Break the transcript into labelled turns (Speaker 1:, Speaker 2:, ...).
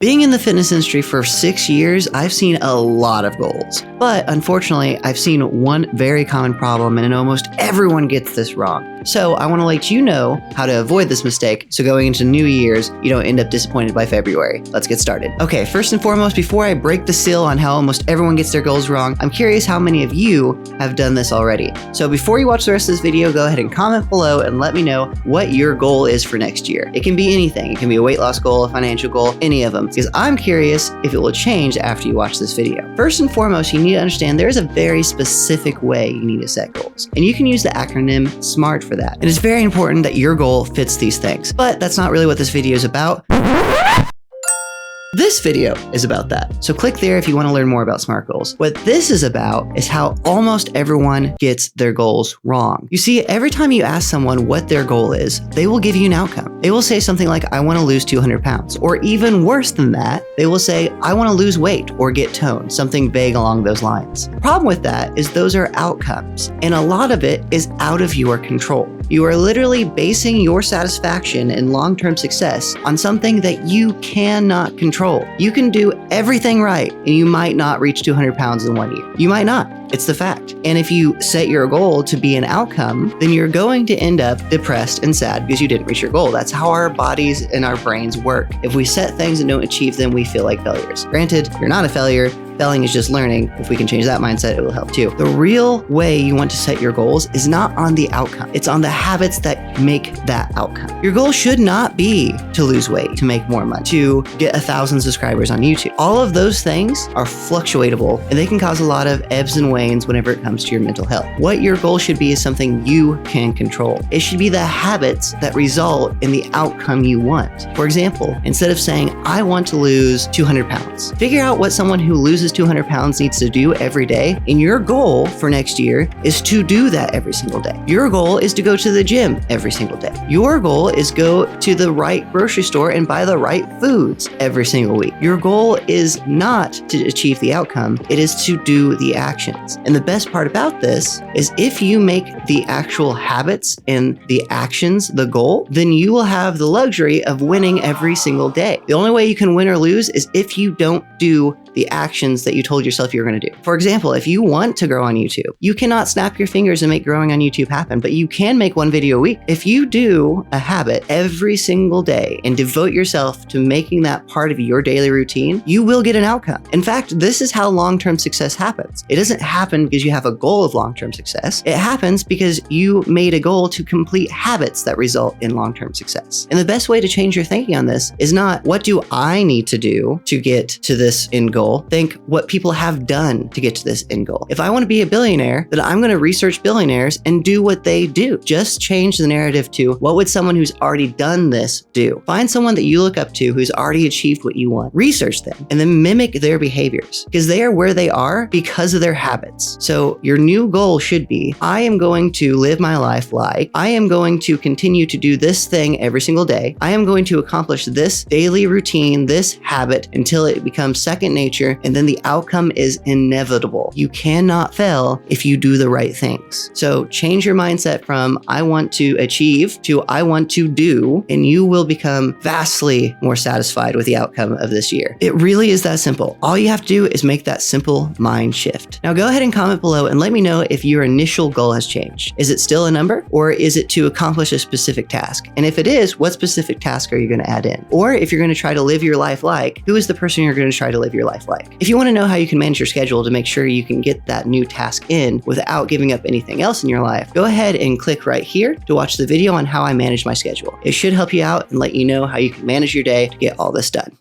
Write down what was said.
Speaker 1: Being in the fitness industry for 6 years, I've seen a lot of goals. But unfortunately, I've seen one very common problem, and almost everyone gets this wrong. So I want to let you know how to avoid this mistake, so going into New Year's, you don't end up disappointed by February. Let's get started. Okay, first and foremost, before I break the seal on how almost everyone gets their goals wrong, I'm curious how many of you have done this already. So before you watch the rest of this video, go ahead and comment below and let me know what your goal is for next year. It can be anything. It can be a weight loss goal, a financial goal, any of them, because I'm curious if it will change after you watch this video. First and foremost, you need to understand there is a very specific way you need to set goals, and you can use the acronym SMART for that. It is very important that your goal fits these things, but that's not really what this video is about. This video is about that. So click there if you want to learn more about SMART goals. What this is about is how almost everyone gets their goals wrong. You see, every time you ask someone what their goal is, they will give you an outcome. They will say something like, I want to lose 200 pounds. Or even worse than that, they will say, I want to lose weight or get toned, something vague along those lines. The problem with that is those are outcomes, and a lot of it is out of your control. You are literally basing your satisfaction and long-term success on something that you cannot control. You can do everything right, and you might not reach 200 pounds in 1 year. You might not. It's the fact. And if you set your goal to be an outcome, then you're going to end up depressed and sad because you didn't reach your goal. That's how our bodies and our brains work. If we set things and don't achieve them, we feel like failures. Granted, you're not a failure. Failing is just learning. If we can change that mindset, it will help too. The real way you want to set your goals is not on the outcome. It's on the habits that make that outcome. Your goal should not be to lose weight, to make more money, to get 1,000 subscribers on YouTube. All of those things are fluctuatable, and they can cause a lot of ebbs and wanes whenever it comes to your mental health. What your goal should be is something you can control. It should be the habits that result in the outcome you want. For example, instead of saying, I want to lose 200 pounds, figure out what someone who loses 200 pounds needs to do every day, and your goal for next year is to do that every single day. Your goal is to go to the gym every single day. Your goal is go to the right grocery store and buy the right foods every single week. Your goal is not to achieve the outcome, it is to do the actions. And the best part about this is if you make the actual habits and the actions the goal, then you will have the luxury of winning every single day. The only way you can win or lose is if you don't do the actions that you told yourself you were going to do. For example, if you want to grow on YouTube, you cannot snap your fingers and make growing on YouTube happen, but you can make one video a week. If you do a habit every single day and devote yourself to making that part of your daily routine, you will get an outcome. In fact, this is how long-term success happens. It doesn't happen because you have a goal of long-term success. It happens because you made a goal to complete habits that result in long-term success. And the best way to change your thinking on this is not, what do I need to do to get to this end goal? Think what people have done to get to this end goal. If I want to be a billionaire, then I'm going to research billionaires and do what they do. Just change the narrative to, what would someone who's already done this do? Find someone that you look up to who's already achieved what you want. Research them and then mimic their behaviors, because they are where they are because of their habits. So your new goal should be, I am going to live my life like, I am going to continue to do this thing every single day. I am going to accomplish this daily routine, this habit, until it becomes second nature, and then the outcome is inevitable. You cannot fail if you do the right things. So change your mindset from I want to achieve to I want to do, and you will become vastly more satisfied with the outcome of this year. It really is that simple. All you have to do is make that simple mind shift. Now go ahead and comment below and let me know if your initial goal has changed. Is it still a number, or is it to accomplish a specific task? And if it is, what specific task are you going to add in? Or if you're going to try to live your life like, who is the person you're going to try to live your life like? If you want to know how you can manage your schedule to make sure you can get that new task in without giving up anything else in your life, go ahead and click right here to watch the video on how I manage my schedule. It should help you out and let you know how you can manage your day to get all this done.